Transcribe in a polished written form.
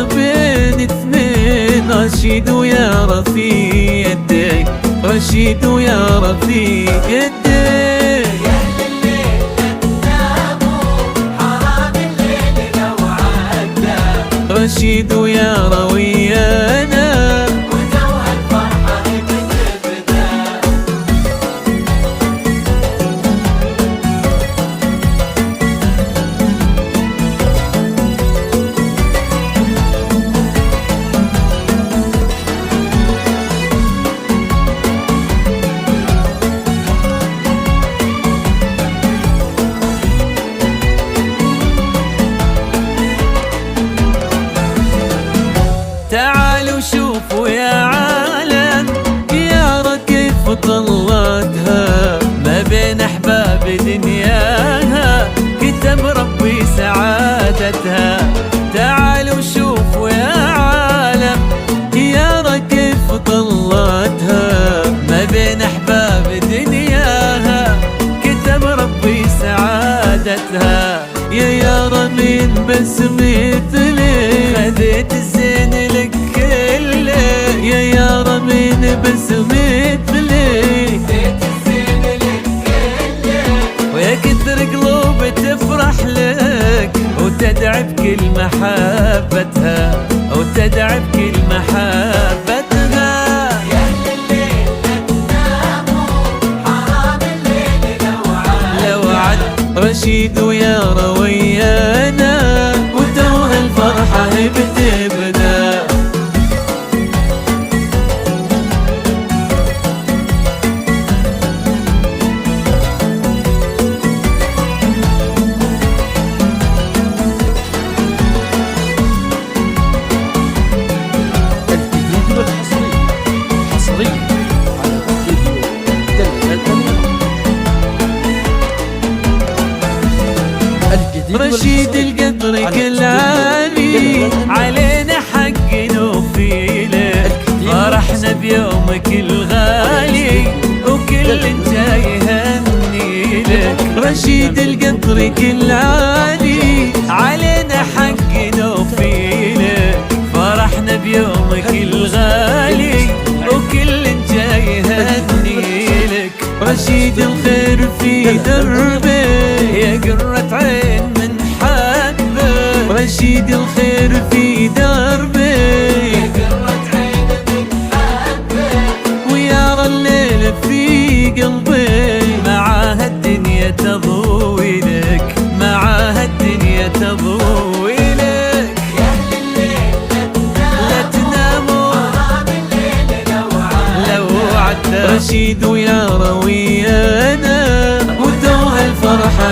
ما بين اثنين، رشيد ويا رفيق يديك، رشيد ويا رفيق يديك. يا أهل الليل لا تناموا، حرام الليل لو عدى، رشيد ويا رويانا وتوها الفرحة بتبدا. تعالوا شوفوا يا عالم يارا كيف طلتها، ما بين احباب دنياها كتب ربي سعادتها. تعالوا شوفوا يا عالم يارا كيف طلتها، ما بين احباب دنياها كتب ربي سعادتها. يا يارا من بسمة لي خذيت الزين لك كله، يا يارا من بسمة لي خذيت الزين لك كله، ويا كثر قلوب تفرح لك وتدعي بكل محبتها، وتدعي بكل محبتها. يا أهل الليل لا تناموا، حرام الليل لو عدى، رشيد ويا رويانا وتوها الفرحة بتبدا. الجديد والحصري، حصري على استديو دلة الأميرة. الجديد رشيد القدر كل عالي علينا حق نوفي لك، فرحنا بيومك الغالي وكل جاي يهني لك. رشيد القدر كل عالي علينا حق نوفي لك، فرحنا بيومك الغالي وكل جاي يهني لك. رشيد الخير في دربه يا قرة عين من حبه، رشيد الخير في دربه قرة عين من حبه، ويارى الليل في قلبي. معاها الدنيا تضوي لك، معاها الدنيا تضوي لك. يا أهل الليل لا لا تناموا حرام الليل لو عدى، رشيد ويا رويانا وتوها الفرحة